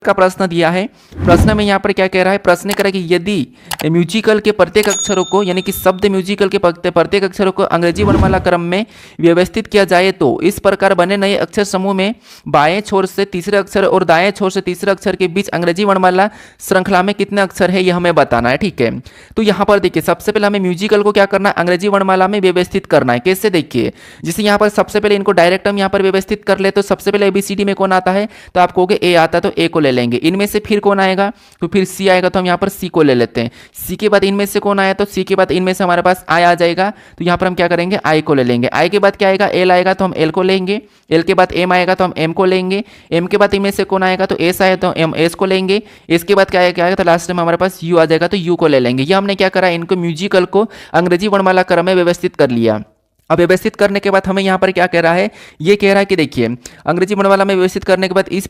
का प्रश्न दिया है। प्रश्न में यहाँ पर क्या कह रहा है, प्रश्न कह रहा है कि यदि म्यूजिकल के प्रत्येक अक्षरों को यानी कि शब्द म्यूजिकल के प्रत्येक अक्षरों को अंग्रेजी वर्णमाला क्रम में व्यवस्थित किया जाए तो इस प्रकार बने नए अक्षर समूह में बाएं छोर से तीसरे अक्षर और दाएं छोर से तीसरे अक्षर के बीच अंग्रेजी वर्णमाला श्रृंखला में कितने अक्षर है, यह हमें बताना है। ठीक है, तो यहाँ पर देखिए सबसे पहले हमें म्यूजिकल को क्या करना है, अंग्रेजी वर्णमाला में व्यवस्थित करना है। कैसे, देखिए जैसे यहाँ पर सबसे पहले इनको डायरेक्ट हम यहाँ पर व्यवस्थित कर ले तो सबसे पहले ABCD में कौन आता है, तो आप कहोगे A आता है तो A को ले लेंगे। इनमें से फिर कौन आएगा, तो फिर C आएगा तो हम यहाँ पर C को ले लेते हैं। C के बाद इनमें से कौन आया, तो C के बाद इनमें से हमारे पास I आ जाएगा तो यहाँ पर हम क्या करेंगे, I को ले लेंगे। I के बाद क्या आएगा, L आएगा तो हम L को लेंगे। L के बाद M आएगा तो हम M को लेंगे। M के बाद इनमें से कौन आएगा, तो S आएगा तो हम S को लेंगे। S के बाद क्या आएगा, तो लास्ट में हमारे पास U आ जाएगा तो U को ले लेंगे। ये हमने क्या करा, इनको म्यूजिकल को अंग्रेजी वर्णमाला क्रम में व्यवस्थित कर लिया। अब व्यवस्थित करने के बाद हमें यहाँ पर क्या कह रहा है, ये कह रहा है कि देखिए अंग्रेजी वर्णमाला में व्यवस्थित करने के बाद इस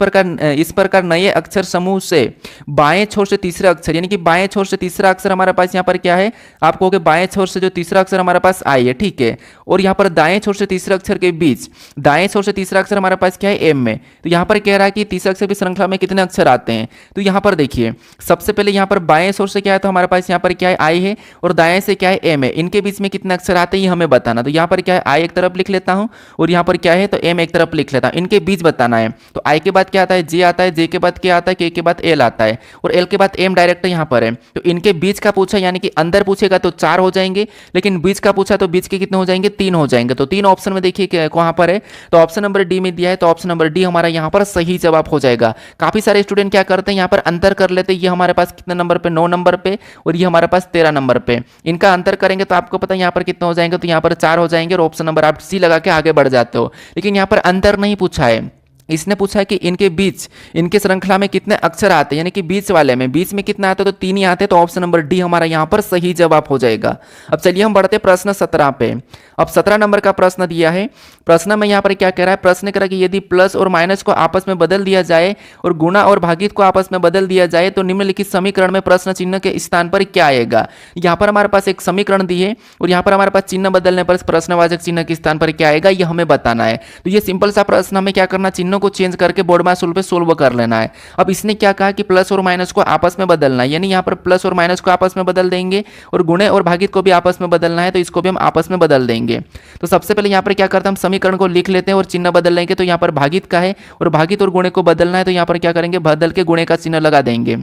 प्रकार नए अक्षर समूह से बाएं छोर से तीसरा अक्षर यानी कि बाएं छोर से तीसरा अक्षर हमारे पास यहाँ पर क्या है, आप कहोगे बाएं छोर से जो तीसरा अक्षर हमारे पास आई है। ठीक है, और यहाँ पर दाएं छोर से तीसरा अक्षर के बीच दाएं छोर से तीसरा अक्षर हमारे पास क्या है, एम में। तो यहाँ पर कह रहा है कि तीसरा अक्षर की श्रृंखला में कितने अक्षर आते हैं, तो यहाँ पर देखिए सबसे पहले यहाँ पर बाएं छोर से क्या है, तो हमारे पास यहाँ पर क्या है, आई है और दाएं से क्या है, एम है। इनके बीच में कितने अक्षर आते हैं ये हमें बताना। तो यहाँ पर क्या है, आई एक तरफ लिख लेता हूं और यहाँ पर क्या है, तो एम एक तरफ लिख लेता हूं। इनके बीच बताना है। तो आई के बाद क्या आता है, जे आता है, जे के बाद क्या आता है, के के बाद एल आता है और एल के बाद एम डायरेक्ट यहाँ पर है। तो इनके बीच का पूछा यानी कि अंदर पूछेगा तो 4 हो जाएंगे, लेकिन बीच का पूछा तो बीच के कितने हो जाएंगे, 3 हो जाएंगे। तो 3 ऑप्शन में देखिए कहां पर है, तो ऑप्शन नंबर डी में दिया है। तो ऑप्शन नंबर डी हमारा यहाँ पर सही जवाब हो जाएगा। काफी सारे स्टूडेंट क्या करते हैं, यहाँ पर अंतर कर लेते हैं। ये हमारे पास कितने नंबर पे, 9 नंबर पे और ये हमारे पास 13 नंबर पे। इनका अंतर करेंगे तो आपको पता है यहाँ पर कितने हो जाएंगे, तो यहाँ पर 4 हो जाएंगे और ऑप्शन नंबर आप सी लगा के आगे बढ़ जाते हो। लेकिन यहाँ पर अंतर नहीं पूछा है, इसने पूछा है कि इनके बीच इनके श्रृंखला में कितने अक्षर आते हैं, यानी कि बीच वाले में बीच में कितने आते हैं, तो 3 ही आते हैं। तो ऑप्शन नंबर डी हमारा यहाँ पर सही जवाब हो जाएगा। अब चलिए हम बढ़ते प्रश्न 17 पे। अब 17 नंबर का प्रश्न दिया है। प्रश्न में यहाँ पर क्या कह रहा है, प्रश्न कह रहा है कि यदि प्लस और माइनस को आपस में बदल दिया जाए और गुणा और भागित को आपस में बदल दिया जाए तो निम्नलिखित समीकरण में प्रश्न चिन्ह के स्थान पर क्या आएगा। यहाँ पर हमारे पास एक समीकरण दी है और यहाँ पर हमारे पास चिन्ह बदलने पर प्रश्नवाचक चिन्ह के स्थान पर क्या आएगा, यह हमें बताना है। तो ये सिंपल सा प्रश्न हमें क्या करना, चिन्हों को चेंज करके बोर्ड मासूल पे सोल्व कर लेना है। अब इसने क्या कहा कि प्लस और माइनस को आपस में बदलना है, यानी यहाँ पर प्लस और माइनस को आपस में बदल देंगे और गुणे और भागित को भी आपस में बदलना है, तो इसको भी हम आपस में बदल देंगे। तो सबसे पहले यहाँ पर क्या करते हैं, हम समीकरण को लिख लेते हैं और चिन्ह बदल लेंगे। तो यहाँ पर भागित का है और भागित और गुणे को बदलना है, तो यहाँ पर क्या करेंगे, बदल के गुणे का चिन्ह लगा देंगे।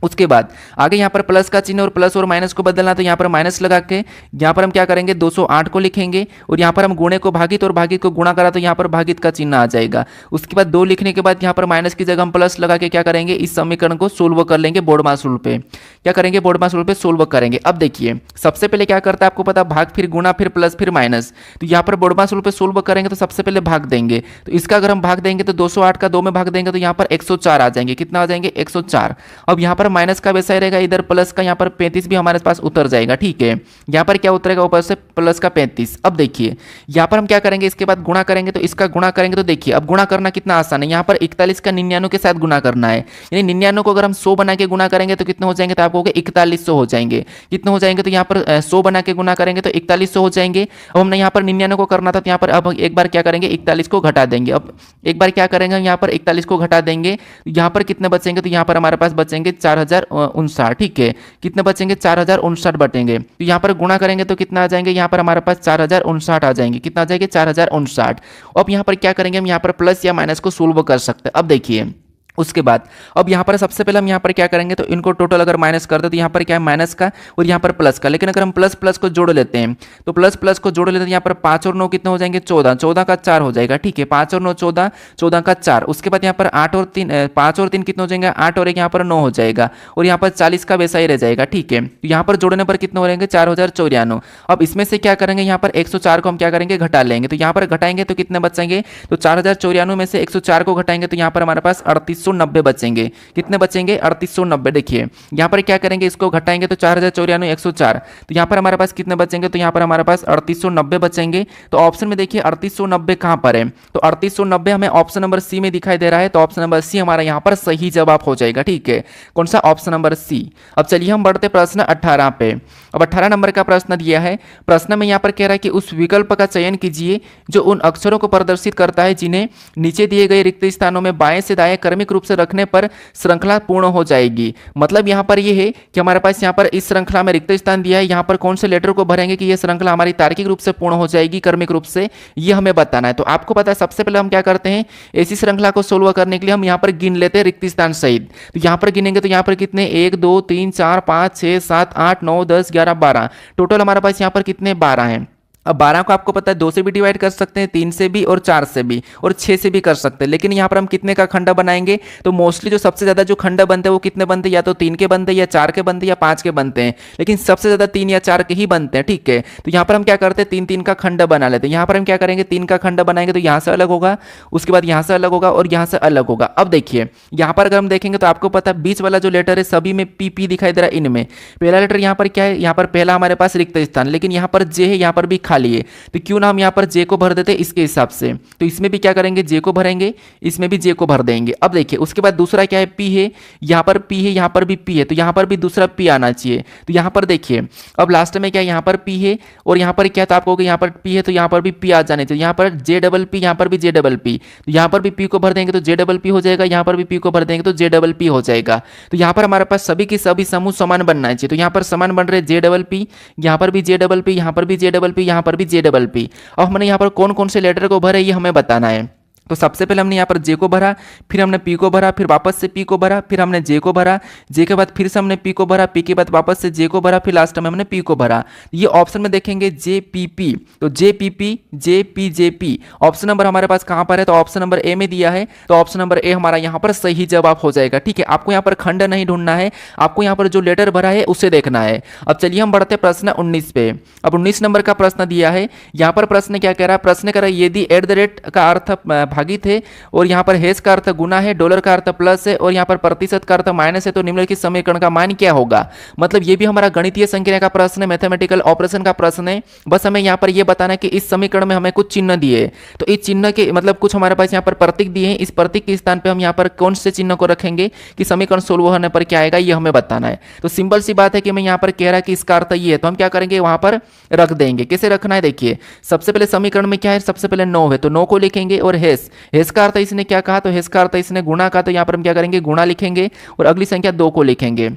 उसके बाद आगे यहाँ पर प्लस का चिन्ह और प्लस और माइनस को बदलना, तो यहाँ पर माइनस लगा के यहाँ पर हम क्या करेंगे, 208 को लिखेंगे और यहाँ पर हम गुणे को भागित और भागित को गुणा करा तो यहाँ पर भागित का चिन्ह आ जाएगा। उसके बाद 2 लिखने के बाद यहाँ पर माइनस की जगह हम प्लस लगा के क्या करेंगे, इस समीकरण को सोल्व कर लेंगे बोर्ड मासूल पे। क्या करेंगे, बोर्ड मासूल पे सोल्व करेंगे। अब देखिए सबसे पहले क्या करता है, आपको पता भाग फिर गुणा फिर प्लस फिर माइनस। तो यहाँ पर बोर्ड मासूल पे सोल्व करेंगे तो सबसे पहले भाग देंगे। तो इसका अगर हम भाग देंगे तो 208 का 2 में भाग देंगे तो यहाँ पर 104 आ जाएंगे। कितना आ जाएंगे, 104। अब यहाँ पर माइनस का वैसा रहेगा, इधर प्लस का यहाँ पर 35 भी हमारे पास उतर जाएगा। ठीक है, यहाँ पर क्या उतरेगा, ऊपर से प्लस का 35। अब देखिए यहाँ पर हम क्या करेंगे, इसके बाद गुणा करेंगे। तो इसका गुणा करेंगे तो देखिए अब गुणा करना कितना आसान है, यहाँ पर 41 का 99 के साथ गुणा करना है। यानी 99 को अगर हम 100 बना के गुणा करेंगे तो कितने हो जाएंगे, तो आपको 4100 हो जाएंगे। कितने हो जाएंगे, तो यहाँ पर 100 बना के गुणा करेंगे तो 4100 हो जाएंगे। अब हमने यहाँ पर 99 को करना था, तो यहाँ पर अब एक बार क्या करेंगे, 41 को घटा देंगे। अब एक बार क्या करेंगे, यहाँ पर 41 को घटा देंगे। यहाँ पर कितने बचेंगे, तो यहाँ पर हमारे पास बचेंगे 4059। ठीक है, कितने बचेंगे, 4059 बटेंगे। तो यहाँ पर गुणा करेंगे तो कितना आ जाएंगे, यहाँ पर हमारे पास 4059 आ जाएंगे। कितना आ जाएंगे, 4059। अब यहाँ पर क्या करेंगे, हम यहाँ पर प्लस या माइनस को सोल्व कर सकते हैं। अब देखिए उसके बाद अब यहाँ पर सबसे पहले हम यहाँ पर क्या करेंगे, तो इनको टोटल अगर माइनस कर दे तो यहाँ पर क्या है, माइनस का और यहाँ पर प्लस का। लेकिन अगर हम प्लस प्लस को जोड़ लेते हैं तो प्लस प्लस को जोड़ लेते हैं, यहाँ पर 5 और 9 कितने हो जाएंगे, 14। 14 का 4 हो जाएगा। ठीक है, 5 और 9 14, 14 का 4। उसके बाद यहाँ पर 8 और 3 5 और 3 कितने हो जाएंगे, 8 और 1 यहाँ पर 9 हो जाएगा और यहाँ पर 40 का वैसा ही रह जाएगा। ठीक है, तो यहाँ पर जोड़ने पर कितने हो रहेंगे, 4094। अब इसमें से क्या करेंगे, यहाँ पर 104 को हम क्या करेंगे, घटा लेंगे। तो यहाँ पर घटाएंगे तो कितने बचेंगे, तो 4094 में से 104 को घटाएंगे तो यहाँ पर हमारे पास 3890 बचेंगे। कितने बचेंगे, 3890। देखिए यहाँ पर क्या करेंगे, इसको घटाएंगे तो 4094 104। तो यहाँ पर हमारे पास कितने बचेंगे, तो यहाँ पर हमारे पास 3890 बचेंगे। तो ऑप्शन में देखिए 3890 कहां पर है, तो 3890 हमें ऑप्शन नंबर सी में दिखाई दे रहा है। तो ऑप्शन नंबर सी हमारा यहाँ पर सही जवाब हो जाएगा। ठीक है, कौन सा, ऑप्शन नंबर सी। अब चलिए हम बढ़ते प्रश्न 18 पे। अब 18 नंबर का प्रश्न दिया है। प्रश्न में यहाँ पर कह रहा है कि उस विकल्प का चयन कीजिए जो उन अक्षरों को प्रदर्शित करता है जिन्हें नीचे दिए गए रिक्त स्थानों में बाएं से दाएं क्रमिक रूप से रखने पर श्रृंखला पूर्ण हो जाएगी। मतलब यहाँ पर यह है कि हमारे पास यहाँ पर इस श्रृंखला में रिक्त स्थान दिया है, यहाँ पर कौन से लेटर को भरेंगे कि यह श्रृंखला हमारी तार्किक रूप से पूर्ण हो जाएगी क्रमिक रूप से, ये हमें बताना है। तो आपको पता है सबसे पहले हम क्या करते हैं, ऐसी श्रृंखला को सोल्व करने के लिए हम यहाँ पर गिन लेते हैं रिक्त स्थान सहित। तो यहाँ पर गिनेंगे तो यहाँ पर कितने 1 2 3 4 5 6 7 8 9 10 11 12, टोटल हमारे पास यहाँ पर कितने 12 हैं। अब 12 को आपको पता है 2 से भी डिवाइड कर सकते हैं, 3 से भी और 4 से भी और 6 से भी कर सकते हैं। लेकिन यहाँ पर हम कितने का खंड बनाएंगे, तो मोस्टली जो सबसे ज़्यादा जो खंड बनते हैं वो कितने बनते हैं, या तो 3 के बनते हैं या 4 के बनते हैं या 5 के बनते हैं, लेकिन सबसे ज़्यादा 3 या 4 के ही बनते हैं। ठीक है, तो यहाँ पर हम क्या करते हैं 3 3 का खंड बना लेते हैं। यहाँ पर हम क्या करेंगे 3 का खंड बनाएंगे तो यहाँ से अलग होगा, उसके बाद यहाँ से अलग होगा और यहाँ से अलग होगा। अब देखिए यहाँ पर अगर हम देखेंगे तो आपको पता है बीच वाला जो लेटर है सभी में पी पी दिखाई दे रहा है। इनमें पहला लेटर यहाँ पर क्या है, यहाँ पर पहला हमारे पास रिक्त स्थान, लेकिन यहाँ पर जे है, यहाँ पर भी खाली है, तो क्यों ना हम यहाँ पर जे को भर देते इसके हिसाब से। तो इसमें भी क्या करेंगे जे को भरेंगे, इसमें भी जे को भर देंगे। अब देखिए उसके बाद दूसरा क्या है पी है, यहाँ पर पी है, यहाँ पर भी पी है, तो यहाँ पर भी दूसरा पी आना चाहिए। तो यहाँ पर देखिए अब लास्ट में क्या है, यहाँ पर पी है और यहाँ पर क्या था, आपको यहाँ पर पी है तो यहाँ पर भी पी आ जाने चाहिए। यहाँ पर जे डबल पी, यहाँ पर भी जे डबल पी, तो यहाँ पर भी पी को भर देंगे तो जे डबल पी हो जाएगा, यहाँ पर भी पी को भर देंगे तो जे डबल पी हो जाएगा। तो यहाँ पर हमारे पास सभी की सभी समूह समान बनना चाहिए। तो यहाँ पर समान बन रहे जे डबल पी, यहाँ पर भी जे डबल पी, यहाँ पर भी जे डबल पी, यहाँ पर भी जे डबल पी। अब हमने यहाँ पर कौन कौन से लेटर को भरे ये हमें बताना है। तो सबसे पहले हमने यहाँ पर जे को भरा, फिर हमने पी को भरा, फिर वापस से पी को भरा, फिर हमने जे को भरा, जे के बाद फिर से हमने पी को भरा, पी के बाद वापस से जे को भरा, फिर लास्ट में हमने पी को भरा। ये ऑप्शन में देखेंगे जे पी पी, तो J P P J P J P option number हमारे पास कहाँ पर है, तो ऑप्शन नंबर ए में दिया है, तो ऑप्शन नंबर ए हमारा यहाँ पर सही जवाब हो जाएगा। ठीक है, आपको यहाँ पर खंड नहीं ढूंढना है, आपको यहाँ पर जो लेटर भरा है उसे देखना है। अब चलिए हम बढ़ते प्रश्न 19 पे। अब 19 नंबर का प्रश्न दिया है, यहाँ पर प्रश्न क्या कह रहा है, प्रश्न कह रहा है यदि एट द रेट का अर्थ भागित है और यहाँ पर हैश का अर्थ गुना है, डॉलर का अर्थ प्लस है और यहाँ पर प्रतिशत का अर्थ माइनस है, तो निम्नलिखित समीकरण का मान क्या होगा। मतलब ये भी हमारा गणितीय संख्या का प्रश्न है, मैथमेटिकल ऑपरेशन का प्रश्न है। बस हमें यहाँ पर ये बताना है कि इस समीकरण में हमें कुछ चिन्ह दिए, तो इस चिन्ह के मतलब कुछ हमारे पास यहाँ पर प्रतीक दिए हैं, इस प्रतीक के स्थान पर हम यहाँ पर कौन से चिन्ह को रखेंगे कि समीकरण सोल्व होने पर क्या आएगा, ये हमें बताना है। तो सिंपल सी बात है कि मैं यहाँ पर कह रहा है कि इसका अर्थ ये है, तो हम क्या करेंगे वहां पर रख देंगे। कैसे रखना है देखिए, सबसे पहले समीकरण में क्या है, सबसे पहले 9 है तो 9 को लिखेंगे और हैश का अर्थ इसने क्या कहा, तो हैश का अर्थ इसने गुणा का, तो यहाँ पर हम क्या करेंगे गुणा लिखेंगे और अगली संख्या 2 को लिखेंगे।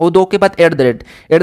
वो 2 के बाद एट द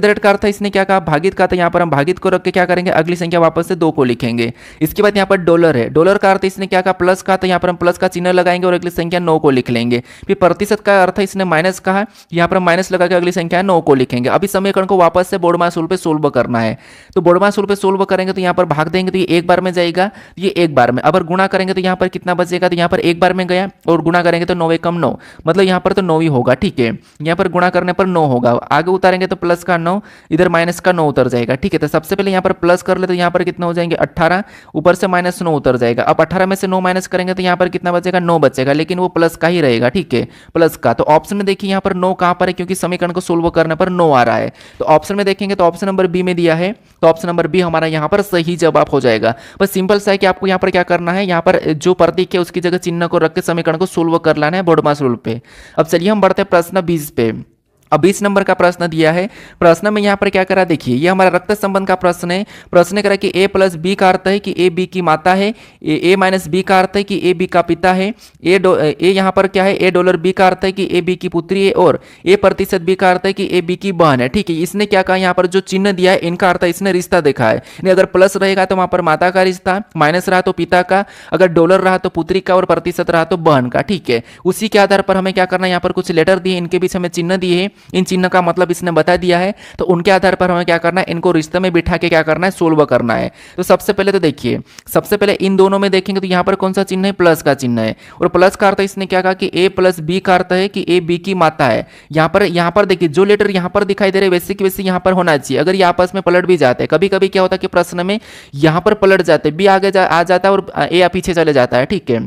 रेट का अर्थ इसने क्या कहा भागित का, तो यहाँ पर हम भागित को रख के क्या करेंगे अगली संख्या वापस से 2 को लिखेंगे। इसके बाद यहाँ पर डॉलर है, डॉलर का अर्थ इसने क्या कहा प्लस का, तो यहाँ पर हम प्लस का चिन्ह लगाएंगे और अगली संख्या 9 को लिख लेंगे। फिर प्रतिशत का अर्थ इसने माइनस कहा, यहाँ पर हम माइनस लगा के अगली संख्या 9 को लिखेंगे। अभी समीकरण को वापस से बोर्डमास रूल पे सोल्व करना है, तो बोर्डमास रूल पे सोल्व करेंगे तो यहाँ पर भाग देंगे तो ये एक बार में जाएगा, ये एक बार में। अगर गुणा करेंगे तो यहाँ पर कितना बचेगा, तो यहाँ पर एक बार में गया और गुणा करेंगे तो 9 एकम 9, मतलब यहाँ पर तो 9 ही होगा। ठीक है, यहाँ पर गुणा करने पर 9 होगा, आगे उतारेंगे तो प्लस का 9, इधर माइनस का 9 उतर जाएगा। ठीक है, तो सबसे पहले यहाँ पर प्लस कर ले तो यहाँ पर कितना हो जाएंगे 18, ऊपर से माइनस 9 उतर जाएगा। अब 18 में से 9 माइनस करेंगे तो यहाँ पर कितना बचेगा 9 बचेगा, लेकिन वो प्लस का ही रहेगा। ठीक है, प्लस का। तो ऑप्शन में देखिए यहाँ पर 9 कहाँ पर है, क्योंकि समीकरण को सोल्व करने पर 9 आ रहा है। तो ऑप्शन में देखेंगे तो ऑप्शन नंबर बी में दिया है, तो ऑप्शन नंबर बी हमारा यहाँ पर सही जवाब हो जाएगा। बस सिंपल सा है कि आपको यहाँ पर क्या करना है, यहाँ पर जो प्रतीक है उसकी जगह चिन्ह को रख के समीकरण को सोल्व कर लाना है बोर्डमास रूल पे। अब चलिए हम बढ़ते हैं प्रश्न 20 पे। अब 20 नंबर का प्रश्न दिया है, प्रश्न में यहाँ पर क्या करा देखिए, ये हमारा रक्त संबंध का प्रश्न है। प्रश्न करा कि a प्लस बी का अर्थ है कि a b की माता है, a माइनस बी का अर्थ है कि a b का पिता है, a यहाँ पर क्या है a डॉलर b का अर्थ है कि a b की पुत्री है और a प्रतिशत b का अर्थ है कि a b की बहन है। ठीक है, इसने क्या कहा यहाँ पर जो चिन्ह दिया है इनका अर्थ इसने रिश्ता देखा है। अगर प्लस रहेगा तो वहाँ पर माता का रिश्ता, माइनस रहा तो पिता का, अगर डॉलर रहा तो पुत्री का और प्रतिशत रहा तो बहन का। ठीक है, उसी के आधार पर हमें क्या करना है, यहाँ पर कुछ लेटर दिए, इनके बीच हमें चिन्ह दिए हैं, इन चिन्ह का मतलब इसने बता दिया है, तो उनके आधार पर हमें क्या करना है, इनको रिश्ते में बिठा के क्या करना है सोल्व करना है। तो सबसे पहले तो देखिए, सबसे पहले इन दोनों में देखेंगे तो यहाँ पर कौन सा चिन्ह है, प्लस का चिन्ह है, और प्लस का अर्थ इसने क्या कहा कि a प्लस बी का अर्थ है कि a b की माता है। यहाँ पर देखिए जो लेटर यहाँ पर दिखाई दे रहे वैसे की वैसे यहाँ पर होना चाहिए। अगर ये आपस में पलट भी जाते हैं, कभी कभी क्या होता है कि प्रश्न में यहाँ पर पलट जाते, बी आगे आ जाता है और a पीछे चले जाता है। ठीक है,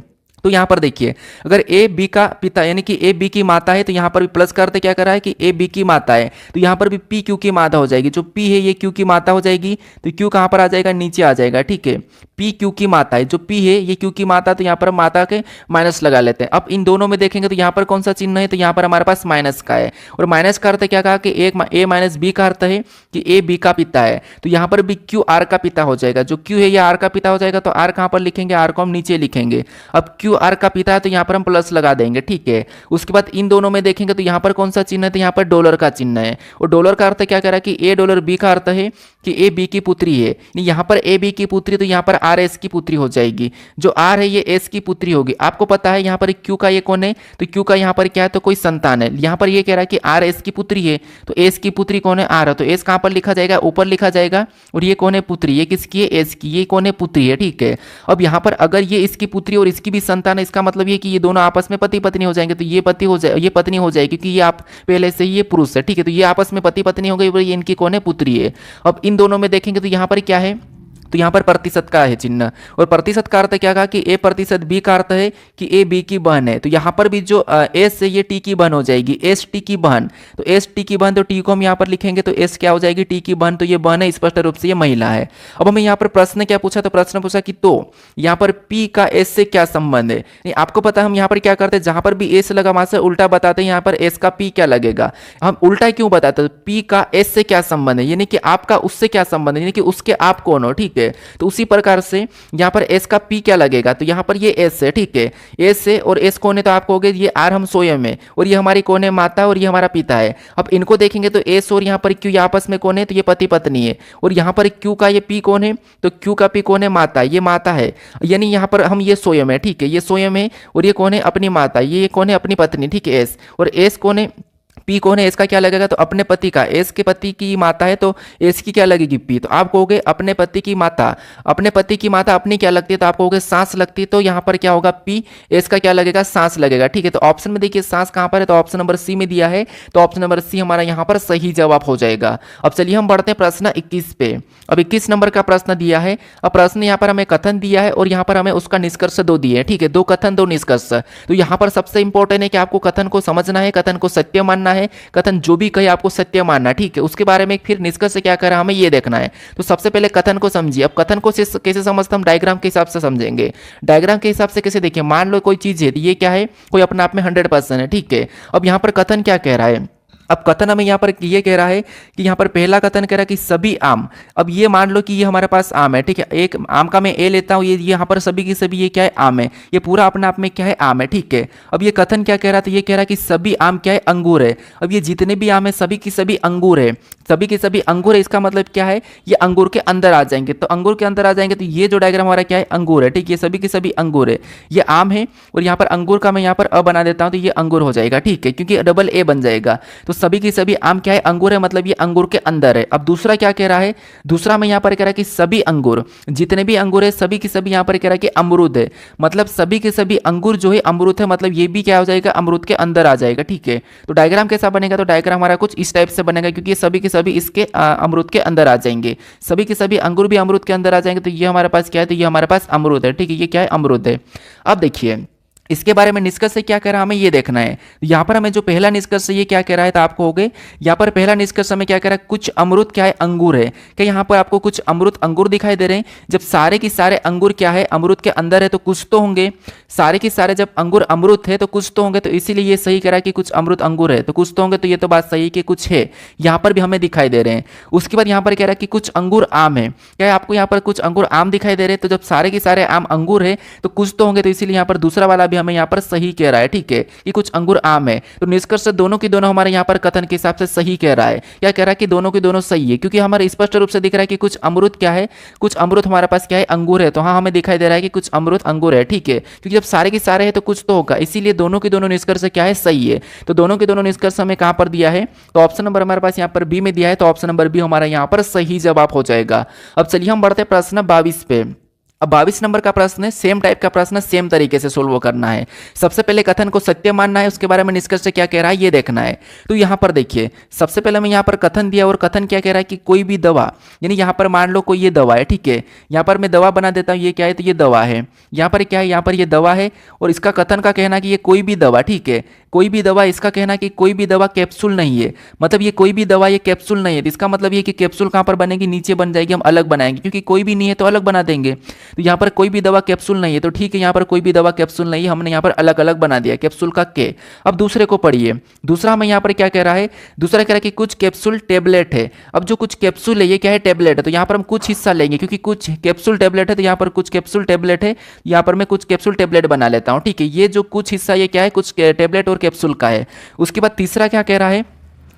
तो यहाँ पर देखिए, अगर ए बी का पिता यानी कि ए बी की माता है तो यहाँ पर भी प्लस करते क्या करा है कि ए बी की माता है, तो यहाँ पर भी पी क्यू की माता हो जाएगी। जो पी है ये क्यू की माता हो जाएगी, तो क्यू कहाँ पर आ जाएगा, नीचे आ जाएगा। ठीक है, पी क्यू की माता है, जो पी है ये क्यू की माता, तो यहाँ पर माता के माइनस लगा लेते हैं। अब इन दोनों में देखेंगे तो यहाँ पर कौन सा चिन्ह है, तो यहाँ पर हमारे पास माइनस का है। और माइनस का अर्थ क्या कहा कि ए माइनस बी का अर्थ है कि ए बी का पिता है, तो यहाँ पर भी क्यू आर का पिता हो जाएगा। जो क्यू है ये आर का पिता हो जाएगा, तो आर कहाँ पर लिखेंगे, आर को हम नीचे लिखेंगे। अब क्यू आर का पिता है तो यहाँ पर हम प्लस लगा देंगे। ठीक है, उसके बाद इन दोनों में देखेंगे तो यहाँ पर कौन सा चिन्ह है, तो यहाँ पर डॉलर का चिन्ह है। और डॉलर का अर्थ क्या कह रहा है कि ए डॉलर बी का अर्थ है कि ए बी की पुत्री है। यहाँ पर ए बी की पुत्री, तो यहाँ पर आर एस की पुत्री हो जाएगी। जो आर है ये एस की पुत्री होगी। आपको पता है यहाँ पर क्यू का ये कौन है, तो क्यू का यहाँ पर क्या है, तो कोई संतान है। यहाँ पर ये कह रहा है कि आर एस की पुत्री है, तो एस की पुत्री कौन है, आर है, तो एस कहाँ पर लिखा जाएगा, ऊपर लिखा जाएगा। और ये कौन है, पुत्री, ये किसकी है, एस की, ये कौन है, पुत्री है। ठीक है, अब यहाँ पर अगर ये इसकी पुत्री और इसकी भी संतान है, इसका मतलब ये कि ये दोनों आपस में पति पत्नी हो जाएंगे। तो ये पति हो जाए, ये पत्नी हो जाएगी, क्योंकि ये आप पहले से ही ये पुरुष है। ठीक है, तो ये आपस में पति पत्नी हो गई, ये इनकी कौन है, पुत्री है। अब इन दोनों में देखेंगे तो यहाँ पर क्या है, तो यहाँ पर प्रतिशत का है चिन्ह। और प्रतिशत का अर्थ क्या कहा कि ए प्रतिशत बी का अर्थ है कि ए बी की बहन है। तो यहाँ पर भी जो एस से ये टी की बहन हो जाएगी, एस टी की बहन। तो एस टी की बहन, तो टी को हम यहाँ पर लिखेंगे तो एस क्या हो जाएगी, टी की बहन। तो ये बहन है, स्पष्ट रूप से ये महिला है। अब हमें यहाँ पर प्रश्न क्या पूछा, तो प्रश्न पूछा कि तो यहाँ पर पी का एस से क्या संबंध है। आपको पता है हम यहाँ पर क्या करते हैं, जहाँ पर भी एस लगा वहां से उल्टा बताते हैं यहाँ पर एस का पी क्या लगेगा। हम उल्टा क्यों बताते हैं, पी का एस से क्या संबंध है, यानी कि आपका उससे क्या संबंध है, यानी कि उसके आप कौन हो। ठीक है, तो उसी प्रकार से यहाँ पर एस का पी क्या लगेगा, तो यहाँ पर ये एस है। ठीक है, एस से और एस कौन है, तो आप कहोगे ये आर हम स्वयं है, और ये हमारी कौन है, माता, और ये हमारा पिता है। अब इनको देखेंगे तो एस और यहाँ पर क्यू आपस में कौन है, तो ये पति पत्नी है। और यहाँ पर क्यू का ये पी कौन है, तो क्यू का पी कौन है, माता, ये माता है, यानी यहाँ पर हम ये स्वयं है। ठीक है, ये स्वयं है, और ये कौन है, अपनी माता, ये कौन है, अपनी पत्नी। ठीक है, एस और एस कौन है, पी कौन है, इसका क्या लगेगा, तो अपने पति का, एस के पति की माता है, तो एस की क्या लगेगी, पी। तो आप कहोगे अपने पति की माता, अपने पति की माता अपनी क्या लगती है, तो आप कहोगे सांस लगती है। तो यहाँ पर क्या होगा, पी, एस का क्या लगेगा, सांस लगेगा। ठीक है, तो ऑप्शन में देखिए सांस कहाँ पर है, तो ऑप्शन नंबर सी में दिया है, तो ऑप्शन नंबर सी हमारा यहाँ पर सही जवाब हो जाएगा। अब चलिए हम बढ़ते हैं प्रश्न 21 पे। अब 21 नंबर का प्रश्न दिया है। अब प्रश्न यहाँ पर हमें कथन दिया है और यहाँ पर हमें उसका निष्कर्ष दो दिए हैं। ठीक है, दो कथन दो निष्कर्ष। तो यहाँ पर सबसे इंपॉर्टेंट है कि आपको कथन को समझना है, कथन को सत्य मानना है, कथन जो भी कहे आपको सत्य मानना। ठीक है, उसके बारे में फिर निष्कर्ष क्या करा हमें ये देखना है। तो सबसे पहले कथन को समझिए। अब कथन को कैसे समझते हम, डायग्राम के हिसाब से समझेंगे। डायग्राम के हिसाब से कैसे, देखिए मान लो कोई चीज है, ये क्या है, कोई अपने आप में 100% है। ठीक है, अब यहाँ पर कथन क्या कह रहा है, अब कथन हमें यहाँ पर ये कह रहा है कि यहाँ पर पहला कथन कह रहा है कि सभी आम, अब ये मान लो कि ये हमारे पास आम है। ठीक है, एक आम का मैं ए लेता हूँ, ये यहाँ पर सभी की सभी ये क्या है, आम है, ये पूरा अपने आप में क्या है, आम है। ठीक है, अब ये कथन क्या कह रहा था, ये कह रहा है कि सभी आम क्या है, अंगूर है। अब ये जितने भी आम है सभी की सभी अंगूर है, सभी के सभी अंगूर है, इसका मतलब क्या है, ये अंगूर के अंदर आ जाएंगे। तो अंगूर के अंदर आ जाएंगे तो ये जो डायग्राम हमारा क्या है, अंगूर है। ठीक है, ये सभी के सभी अंगूर है, ये आम है, और यहाँ पर अंगूर का मैं यहाँ पर अ बना देता हूँ, तो ये अंगूर हो जाएगा। ठीक है, क्योंकि डबल ए बन जाएगा। तो सभी की सभी आम क्या है, अंगूर है, मतलब ये अंगूर के अंदर है। अब दूसरा क्या कह रहा है, दूसरा में यहाँ पर कह रहा है कि सभी अंगूर, जितने भी अंगूर है सभी की सभी यहाँ पर कह रहा है कि अमरूद है, मतलब सभी के सभी अंगूर जो है अमरूद है, मतलब ये भी क्या हो जाएगा, अमरूद के अंदर आ जाएगा। ठीक है, तो डायग्राम कैसा बनेगा, तो डायग्राम हमारा कुछ इस टाइप से बनेगा, क्योंकि ये सभी के सभी इसके अमरूद के अंदर आ जाएंगे, सभी के सभी अंगूर भी अमरूद के अंदर आ जाएंगे। तो ये हमारे पास क्या है, तो ये हमारे पास अमरूद है। ठीक है, ये क्या है, अमरूद है। अब देखिए इसके बारे में निष्कर्ष से क्या कह रहा है हमें ये देखना है। यहाँ पर हमें जो पहला निष्कर्ष ये क्या कह रहा है, तो आपको हो गए यहाँ पर पहला निष्कर्ष हमें क्या कह रहा है, कुछ अमरूद क्या है, अंगूर है। क्या यहाँ पर आपको कुछ अमरूद अंगूर दिखाई दे रहे हैं। जब सारे की सारे अंगूर क्या है, अमरूद के अंदर है, तो कुछ तो होंगे, सारे के सारे जब अंगूर अमरूद थे तो कुछ तो होंगे, तो इसीलिए ये सही कह रहा है कि कुछ अमरूद अंगूर है, तो कुछ तो होंगे, तो ये तो बात सही है कि कुछ है, यहाँ पर भी हमें दिखाई दे रहे हैं। उसके बाद यहाँ पर कह रहा है कि कुछ अंगूर आम है। क्या है, आपको यहाँ पर कुछ अंगूर आम दिखाई दे रहे हैं, तो जब सारे के सारे आम अंगूर है तो कुछ तो होंगे, तो इसीलिए यहाँ पर दूसरा वाला भी हमें यहाँ पर सही कह रहा है। ठीक है, कि कुछ अंगूर आम है, तो निष्कर्ष दोनों की दोनों हमारे यहाँ पर कथन के हिसाब से सही कह रहा है। क्या कह रहा है कि दोनों की दोनों सही है, क्योंकि हमारे स्पष्ट रूप से दिख रहा है कि कुछ अमरूद क्या है, कुछ अमरूद हमारे पास क्या है, अंगूर है। तो हाँ, हमें दिखाई दे रहा है कि कुछ अमरूद अंगूर है। ठीक है, क्योंकि जब सारे के सारे हैं तो कुछ तो होगा, इसीलिए दोनों की दोनों निष्कर्ष क्या है, सही है। तो दोनों के दोनों निष्कर्ष हमें कहाँ पर दिया है, तो ऑप्शन नंबर हमारे पास यहाँ पर बी में दिया है, तो ऑप्शन नंबर बी हमारा यहाँ पर सही जवाब हो जाएगा। अब चलिए हम बढ़ते प्रश्न 22 पे। अब 22 नंबर का प्रश्न है, सेम टाइप का प्रश्न, सेम तरीके से सोल्व करना है। सबसे पहले कथन को सत्य मानना है, उसके बारे में निष्कर्ष क्या कह रहा है ये देखना है। तो यहाँ पर देखिए, सबसे पहले मैं यहाँ पर कथन दिया और कथन क्या कह रहा है कि कोई भी दवा, यानी यहाँ पर मान लो कोई ये दवा है, ठीक है, यहाँ पर मैं दवा बना देता हूँ, ये क्या है, तो ये दवा है, यहाँ पर क्या है, यहाँ पर ये दवा है, और इसका कथन का कहना कि ये कोई भी दवा, ठीक है, कोई भी दवा, इसका कहना कि कोई भी दवा कैप्सूल नहीं है, मतलब ये कोई भी दवा ये कैप्सूल नहीं है, तो इसका मतलब ये कि कैप्सूल कहाँ पर बनेगी, नीचे बन जाएगी, हम अलग बनाएंगे, क्योंकि कोई भी नहीं है तो अलग बना देंगे। तो यहाँ पर कोई भी दवा कैप्सूल नहीं है, तो ठीक है, यहाँ पर कोई भी दवा कैप्सूल नहीं है, हमने यहाँ पर अलग अलग बना दिया कैप्सूल का के। अब दूसरे को पढ़िए, दूसरा हमें यहाँ पर क्या कह रहा है, दूसरा कह रहा है कि कुछ कैप्सूल टेबलेट है। अब जो कुछ कैप्सूल है ये क्या है, टेबलेट है, तो यहाँ पर हम कुछ हिस्सा लेंगे, क्योंकि कुछ कैप्सूल टेबलेट है, तो यहाँ पर कुछ कैप्सूल टेबलेट है, यहाँ पर मैं कुछ कैप्सूल टेबलेट बना लेता हूँ, ठीक है। ये जो कुछ हिस्सा ये क्या है, कुछ टेबलेट और कैप्सूल का है। उसके बाद तीसरा क्या कह रहा है,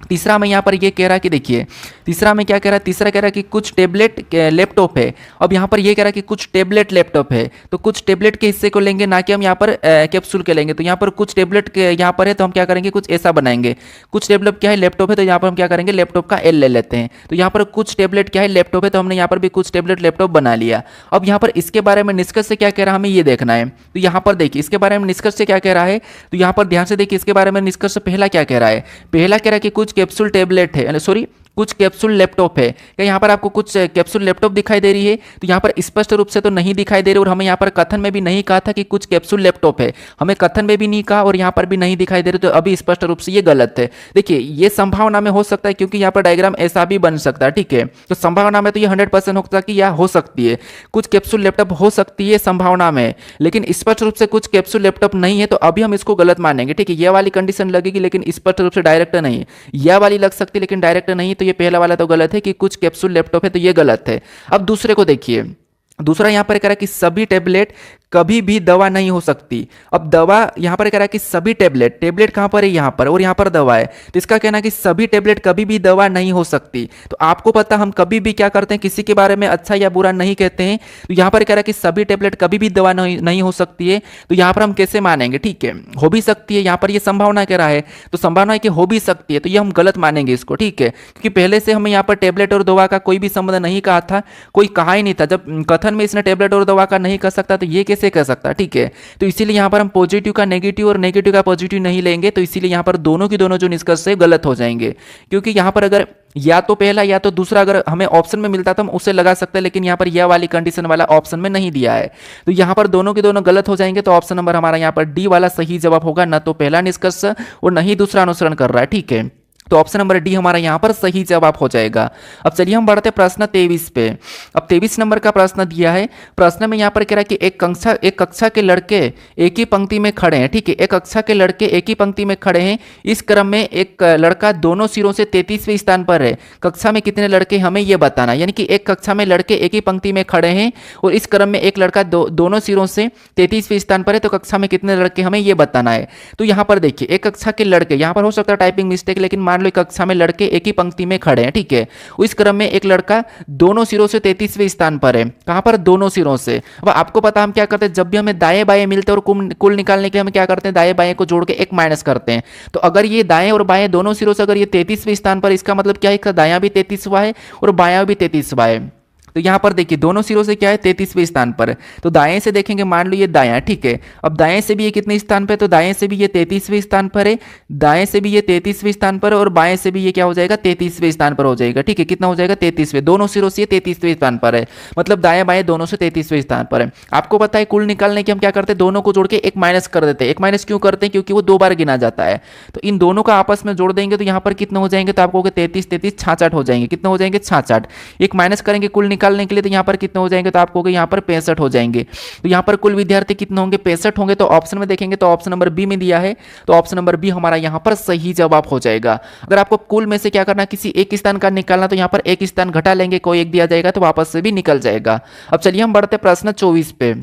तीसरा में यहाँ पर ये कह रहा है कि देखिए, तीसरा में क्या कह रहा है, तीसरा कह रहा है कि कुछ टेबलेट लैपटॉप है। अब यहाँ पर ये कह रहा है कि कुछ टेबलेट लैपटॉप है, तो कुछ टेबलेट के हिस्से को लेंगे, ना कि हम यहाँ पर कैप्सूल के लेंगे। तो यहाँ पर कुछ टेबलेट के यहाँ पर है, तो हम क्या करेंगे, कुछ ऐसा बनाएंगे। कुछ टेबलेट क्या है, लैपटॉप है, तो यहाँ पर हम क्या करेंगे, लैपटॉप का एल ले लेते हैं। तो यहाँ पर कुछ टेबलेट क्या है, लैपटॉप है, तो हमने यहाँ पर भी कुछ टेबलेट लैपटॉप बना लिया। अब यहाँ पर इसके बारे में निष्कर्ष से क्या कह रहा है, हमें ये देखना है। तो यहाँ पर देखिए, इसके बारे में निष्कर्ष से क्या कह रहा है, तो यहाँ पर ध्यान से देखिए, इसके बारे में निष्कर्ष पहला क्या कह रहा है, पहला कह रहा है कि कुछ कैप्सूल टेबलेट है, सॉरी कुछ कैप्सूल लैपटॉप है। क्या यहाँ पर आपको कुछ कैप्सूल लैपटॉप दिखाई दे रही है, तो यहाँ पर स्पष्ट रूप से तो नहीं दिखाई दे रही, और हमें यहाँ पर कथन में भी नहीं कहा था कि कुछ कैप्सूल लैपटॉप है, हमें कथन में भी नहीं कहा और यहाँ पर भी नहीं दिखाई दे रही, तो अभी स्पष्ट रूप से ये गलत है। देखिए, ये संभावना में हो सकता है, क्योंकि यहाँ पर डायग्राम ऐसा भी बन सकता है, ठीक है, तो संभावना में तो ये 100% हो सकता है कि यह हो सकती है, कुछ कैप्सूल लैपटॉप हो सकती है संभावना में, लेकिन स्पष्ट रूप से कुछ कैप्सूल लैपटॉप नहीं है, तो अभी हम इसको गलत मानेंगे, ठीक है। यह वाली कंडीशन लगेगी, लेकिन स्पष्ट रूप से डायरेक्ट नहीं, यह वाली लग सकती है लेकिन डायरेक्ट नहीं, तो ये पहला वाला तो गलत है कि कुछ कैप्सूल लैपटॉप है, तो ये गलत है। अब दूसरे को देखिए, दूसरा यहां पर कह रहा है कि सभी टेबलेट कभी भी दवा नहीं हो सकती। अब दवा यहां पर कह रहा है कि सभी टेबलेट, टेबलेट कहां पर है, यहां पर, और यहां पर दवा है, तो इसका कहना है कि सभी टेबलेट कभी भी दवा नहीं हो सकती। तो आपको पता, हम कभी भी क्या करते हैं, किसी के बारे में अच्छा या बुरा नहीं कहते हैं। तो यहां पर कह रहा है कि सभी टेबलेट कभी भी दवा नहीं हो सकती है, तो यहां पर हम कैसे मानेंगे, ठीक है, हो भी सकती है, यहां पर ये संभावना कह रहा है, तो संभावना है कि हो भी सकती है, तो ये हम गलत मानेंगे इसको, ठीक है, क्योंकि पहले से हमें यहां पर टेबलेट और दवा का कोई भी संबंध नहीं कहा था, कोई कहा ही नहीं था। जब कथन में इसने टेबलेट और दवा का नहीं कह सकता, तो ये कैसे कह सकता, ठीक है। तो इसीलिए यहां पर हम पॉजिटिव का नेगेटिव और नेगेटिव का पॉजिटिव नहीं लेंगे, तो इसीलिए यहां पर दोनों की दोनों जो निष्कर्ष है गलत हो जाएंगे, क्योंकि यहां पर अगर या तो पहला या तो दूसरा अगर हमें ऑप्शन में मिलता तो हम उसे लगा सकते हैं, लेकिन यहां पर यह वाली कंडीशन वाला ऑप्शन में नहीं दिया है, तो यहां पर दोनों के दोनों गलत हो जाएंगे। तो ऑप्शन नंबर हमारा यहां पर डी वाला सही जवाब होगा, ना तो पहला निष्कर्ष और न ही दूसरा अनुसरण कर रहा है, ठीक है। तो ऑप्शन नंबर डी हमारा यहां पर सही जवाब हो जाएगा। अब चलिए हम बढ़ते प्रश्न 23 पे। अब 23 नंबर का प्रश्न दिया है, प्रश्न में यहां पर कह रहा है कि एक कक्षा के लड़के एक ही पंक्ति में खड़े हैं, ठीक है, एक कक्षा के लड़के एक ही पंक्ति में खड़े हैं, इस क्रम में एक लड़का दोनों सिरों से 33वें स्थान पर है। कक्षा में कितने लड़के, हमें यह बताना, यानी कि एक कक्षा में लड़के एक ही पंक्ति में खड़े हैं और इस क्रम में एक लड़का दोनों सिरों से 33वें स्थान पर है, तो कक्षा में कितने लड़के, हमें यह बताना है। तो यहां पर देखिए, एक कक्षा के लड़के, यहां पर हो सकता है टाइपिंग मिस्टेक, लेकिन मान लो कक्षा में लड़के एक ही पंक्ति में खड़े हैं, ठीक है, इस क्रम में एक लड़का दोनों सिरों से 33वें स्थान पर है। कहां पर, दोनों सिरों से। अब आपको पता हम क्या करते हैं, जब भी हमें दाएं बाएं मिलते हैं और कुल निकालने के लिए हम क्या करते हैं, दाएं बाएं को जोड़ के एक माइनस करते हैं। तो अगर ये दाएं और बाएं दोनों सिरों से अगर ये 33वें स्थान पर, इसका मतलब क्या है, इसका दायां भी 33वां है और बायां भी 33वां है। तो यहां पर देखिए, दोनों सिरों से क्या है, 33वें स्थान पर। तो दाएं से देखेंगे, मान लो ये दायां, ठीक है, अब दाएं से भी ये कितने स्थान पर, तो दाएं से भी ये 33वें स्थान पर है, दाएं से भी ये 33वें स्थान पर, और बाएं से भी ये क्या हो जाएगा, 33वें स्थान पर हो जाएगा, ठीक है। कितना हो जाएगा, 33वें, दोनों सिरों से ये 33वें स्थान पर है, मतलब दाएं बाएं दोनों से 33वें स्थान पर है। आपको पता है कुल निकालने की हम क्या करते हैं, दोनों को जोड़ के एक माइनस कर देते हैं। एक माइनस क्यों करते हैं, क्योंकि वो 2 बार गिना जाता है। तो इन दोनों का आपस में जोड़ देंगे तो यहाँ पर कितने हो जाएंगे, तो आपको 33 33 66 हो जाएंगे। कितने हो जाएंगे, 66। एक माइनस करेंगे कुल निकालने के लिए, तो यहाँ पर कितने हो जाएंगे, तो आपको यहाँ पर 65 हो जाएंगे। तो यहाँ पर कुल विद्यार्थी कितने होंगे, 65 होंगे। तो ऑप्शन में देखेंगे तो ऑप्शन नंबर बी में दिया है, तो ऑप्शन नंबर बी हमारा यहाँ पर सही जवाब हो जाएगा। अगर आपको कुल में से क्या करना, किसी एक स्थान का निकालना, तो यहाँ पर एक स्थान घटा लेंगे, कोई एक दिया जाएगा तो वापस से भी निकल जाएगा। अब चलिए हम बढ़ते प्रश्न 24 पे।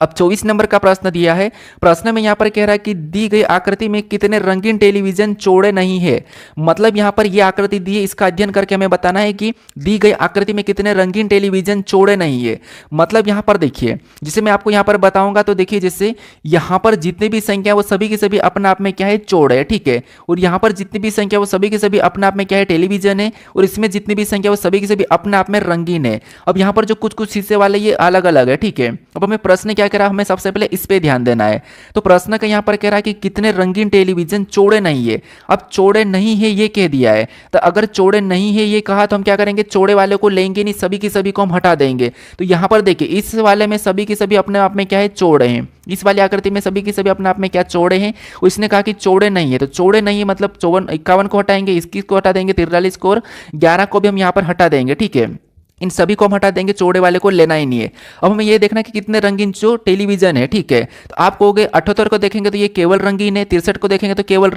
अब 24 नंबर का प्रश्न दिया है। प्रश्न में यहाँ पर कह रहा है कि दी गई आकृति में कितने रंगीन टेलीविजन चौड़े नहीं है। मतलब यहाँ पर यह आकृति दी है, इसका अध्ययन करके हमें बताना है कि दी गई आकृति में कितने रंगीन टेलीविजन चौड़े नहीं है। मतलब यहाँ पर देखिए, जिसे मैं आपको यहाँ पर बताऊंगा तो देखिए, जैसे यहाँ पर जितनी भी संख्या वो सभी की सभी अपने आप में क्या है, चौड़े है, ठीक है। और यहाँ पर जितनी भी संख्या वो सभी की सभी अपने आप में क्या है, टेलीविजन है। और इसमें जितनी भी संख्या वो सभी की सभी अपने आप में रंगीन है। अब यहाँ पर जो कुछ कुछ हिस्से वाले ये अलग अलग है, ठीक है। अब हमें प्रश्न क्या कह रहा है, हमें सबसे पहले इस पे ध्यान देना है। तो प्रश्न का यहाँ पर कह रहा है कि कितने रंगीन टेलीविजन चौड़े नहीं है। अब चौड़े नहीं है ये कह दिया है, तो अगर चौड़े नहीं है ये कहा तो हम क्या करेंगे, चौड़े वाले को लेंगे नहीं, सभी की सभी को हम हटा देंगे। तो यहाँ पर देखिए, इस वाले में सभी की सभी अपने आप में क्या है, चौड़े हैं। इस वाली आकृति में सभी की सभी अपने आप में क्या चौड़े हैं। उसने कहा कि चौड़े नहीं है, तो चौड़े नहीं है मतलब 51 को हटाएंगे, 21 को हटा देंगे, 43 को और 11 को भी हम यहाँ पर हटा देंगे, ठीक है। इन सभी को हम हटा देंगे, चौड़े वाले को लेना ही नहीं है। अब हमें ये देखना है कि कितने रंगीन जो टेलीविजन है, ठीक है। तो आप कहोगे 78 को देखेंगे तो ये केवल रंगीन है, 63 को देखेंगे तो केवल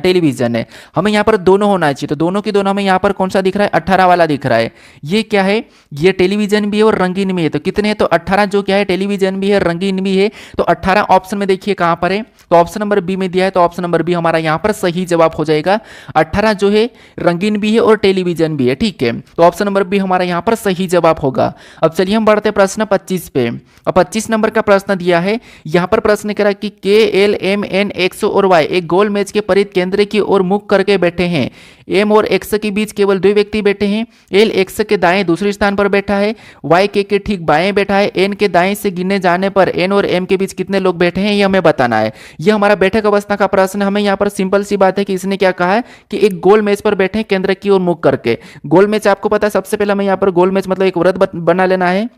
टेलीविजन है। हमें यहाँ पर दोनों होना चाहिए, तो दोनों की दोनों हमें यहाँ पर कौन सा दिख रहा है, 18 वाला दिख रहा है। ये क्या है, ये टेलीविजन भी है और रंगीन भी है। तो कितने हैं, तो 18 जो क्या है, टेलीविजन भी है, रंगीन भी है। तो 18 ऑप्शन में देखिए कहाँ पर है, तो ऑप्शन नंबर बी में दिया है। तो ऑप्शन नंबर बी हमारा यहाँ पर सही जवाब हो जाएगा। 18 जो है रंगीन भी है और टेलीविजन भी है, ठीक है। तो ऑप्शन नंबर बी हमारा यहाँ पर सही जवाब होगा। अब चलिए हम बढ़ते प्रश्न 25 पे। अब 25 नंबर का प्रश्न दिया है। यहां पर प्रश्न कह रहा है कि के एल एम एन एक्स और वाई एक गोल मेज के परिध केंद्र की ओर मुख करके बैठे हैं। एम और एक्स के बीच केवल 2 व्यक्ति बैठे हैं। एल एक्स के दाएं दूसरे स्थान पर बैठा है, वाई के ठीक बाएं बैठा है। एन के दाएं से गिनने जाने पर एन और एम के बीच कितने लोग बैठे हैं, ये हमें बताना है। यह हमारा बैठक अवस्था का प्रश्न। हमें यहाँ पर सिंपल सी बात है कि इसने क्या कहा है कि एक गोल मेज पर बैठे केंद्र की ओर मुख करके। गोल मेज आपको पता है, सबसे पहले हमें यहाँ पर गोल मेज मतलब एक वृत्त बना लेना है।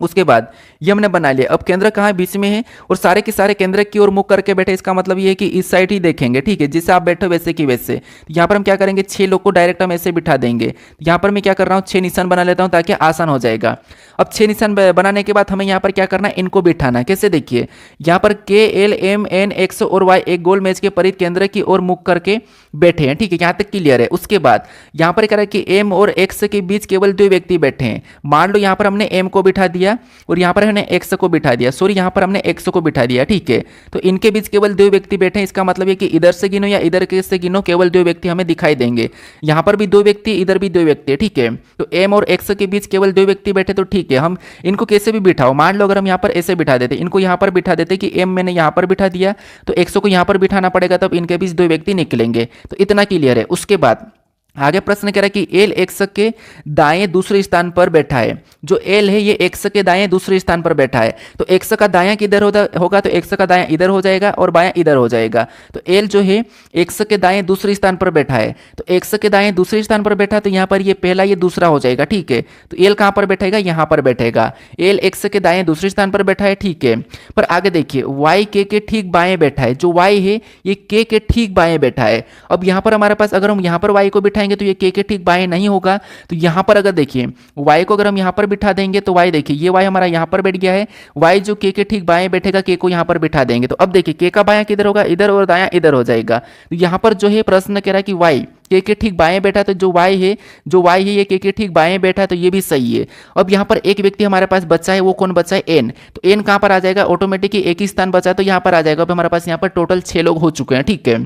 उसके बाद ये हमने बना लिया। अब केंद्र कहाँ है, बीच में है और सारे के सारे केंद्र की ओर मुख करके बैठे। इसका मतलब ये है कि इस साइड ही देखेंगे, ठीक है, जिससे आप बैठो वैसे की वैसे। यहाँ पर हम क्या करेंगे, 6 लोग को डायरेक्ट हम ऐसे बिठा देंगे। यहाँ पर मैं क्या कर रहा हूँ, 6 निशान बना लेता हूँ ताकि आसान हो जाएगा। अब 6 निशान बनाने के बाद हमें यहाँ पर क्या करना है, इनको बिठाना है। कैसे, देखिए यहाँ पर के एल एम एन एक्स और वाई एक गोल मेज के परिध केंद्र की ओर मुख करके बैठे हैं, ठीक है, यहाँ तक क्लियर है। उसके बाद यहाँ पर कह रहा है कि एम और एक्स के बीच केवल 2 व्यक्ति बैठे हैं। मान लो यहाँ पर हमने एम को बिठा दिया और यहाँ पर हमने एक्स को बिठा दिया, सॉरी यहाँ पर हमने एक्स को बिठा दिया, ठीक है। तो इनके बीच केवल 2 व्यक्ति बैठे हैं। इसका मतलब है कि इधर से गिनो या इधर के से गिनो, केवल 2 व्यक्ति हमें दिखाई देंगे। यहाँ पर भी 2 व्यक्ति, इधर भी 2 व्यक्ति, ठीक है। तो एम और एक्स के बीच केवल 2 व्यक्ति बैठे, तो ठीक है, हम इनको कैसे भी बिठाओ। मान लो अगर हम यहाँ पर ऐसे बिठा देते, इनको यहाँ पर बिठा देते कि एम मैंने यहाँ पर बिठा दिया तो एक्स को यहाँ पर बिठाना पड़ेगा, तब इनके बीच 2 व्यक्ति निकलेंगे। तो इतना क्लियर है। उसके बाद आगे प्रश्न कह रहा है कि एल एक्स के दाएं दूसरे स्थान पर बैठा है। जो एल है ये एक्स के दाएं दूसरे स्थान पर बैठा है। तो एक्स का दायां किधर होगा, तो एक्स का दायां इधर हो जाएगा और बायां इधर हो जाएगा। तो एल जो है एक्स के दाएं दूसरे स्थान पर बैठा है। तो एक्स के दाएं दूसरे स्थान पर बैठा, तो यहाँ पर ये पहला ये दूसरा हो जाएगा, ठीक है। तो एल कहाँ पर बैठेगा, यहाँ पर बैठेगा। एल एक्स के दाएं दूसरे स्थान पर बैठा है, ठीक है। पर आगे देखिए वाई के ठीक बाएं बैठा है। जो वाई है ये के ठीक बाएं बैठा है। अब यहाँ पर हमारे पास अगर हम यहाँ पर वाई को बिठाएंगे तो ये के ठीक बाएं नहीं होगा। तो यहां पर अगर देखिए y को अगर हम यहां पर बिठा देंगे तो y देखिए ये y हमारा यहां पर बैठ गया है। y जो के ठीक बाएं बैठेगा, के को यहां पर बिठा देंगे। तो अब देखिए के का बायां किधर होगा, इधर, और दायां इधर हो जाएगा। तो यहां पर जो है प्रश्न कह रहा है कि y के ठीक बाएं बैठा, तो जो y है ये के ठीक बाएं बैठा है, तो ये भी सही है। अब यहाँ पर एक व्यक्ति हमारे पास बचा है, वो कौन बचा है, n। तो n कहाँ पर आ जाएगा, ऑटोमेटिकली एक ही स्थान बचा है तो यहाँ पर आ जाएगा। अब हमारे पास यहाँ पर टोटल 6 लोग हो चुके हैं, ठीक है।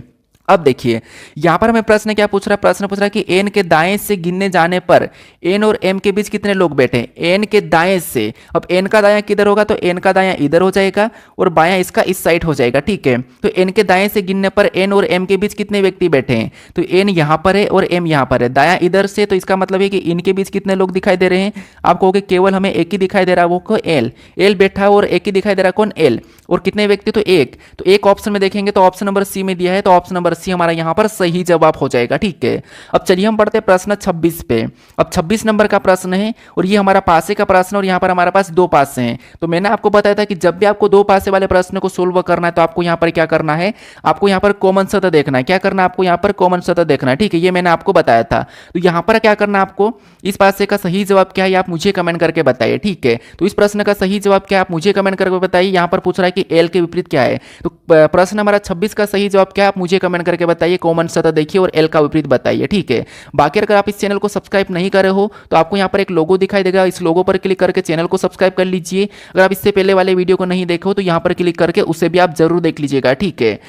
अब देखिए यहां पर हमें प्रश्न क्या पूछ रहा है, प्रश्न पूछ रहा है कि एन के दाएं से गिनने जाने पर एन और एम के बीच कितने लोग बैठे हैं। एन के दाएं से, अब एन का दायां किधर होगा, तो एन का दायां इधर हो जाएगा और बायां इसका इस साइड हो जाएगा, ठीक है। तो एन के दाएं से गिनने पर एन और एम के बीच कितने व्यक्ति बैठे हैं, तो एन यहां पर है और एम यहां पर है। दायां इधर से, तो इसका मतलब है कि इनके बीच कितने लोग दिखाई दे रहे हैं। आप कहोगे केवल हमें एक ही दिखाई दे रहा है, वो को एल बैठा है और एक ही दिखाई दे रहा है, कौन, एल। और कितने व्यक्ति, तो एक। तो एक ऑप्शन में देखेंगे तो ऑप्शन नंबर सी में दिया है, तो ऑप्शन नंबर सी हमारा यहां पर सही जवाब हो जाएगा, ठीक है। अब चलिए हम बढ़ते हैं प्रश्न 26 पे। अब 26 नंबर का प्रश्न है और ये हमारा पासे का प्रश्न, और यहाँ पर हमारे पास 2 पासे हैं। तो मैंने आपको बताया था कि जब भी आपको 2 पासे वाले प्रश्न को सोल्व करना है तो आपको यहाँ पर क्या करना है, आपको यहाँ पर कॉमन सतह देखना है। क्या करना है, आपको यहाँ पर कॉमन सतह देखना है, ठीक है। ये मैंने आपको बताया था। तो यहाँ पर क्या करना है, आपको इस पासे का सही जवाब क्या है आप मुझे कमेंट करके बताइए, ठीक है। तो इस प्रश्न का सही जवाब क्या है आप मुझे कमेंट करके बताइए। यहाँ पर पूछ रहा है कि एल के विपरीत क्या है। तो प्रश्न हमारा 26 का सही जवाब क्या है आप मुझे कमेंट करके बताइए, कॉमन सतह देखिए और एल का विपरीत बताइए, ठीक है। बाकी अगर आप इस चैनल को सब्सक्राइब नहीं करे हो तो आपको यहाँ पर एक लोगो दिखाई देगा, इस लोगो पर क्लिक करके चैनल को सब्सक्राइब कर लीजिए। अगर आप इससे पहले वाले वीडियो को नहीं देखो तो यहाँ पर क्लिक करके उसे भी आप जरूर देख लीजिएगा, ठीक है।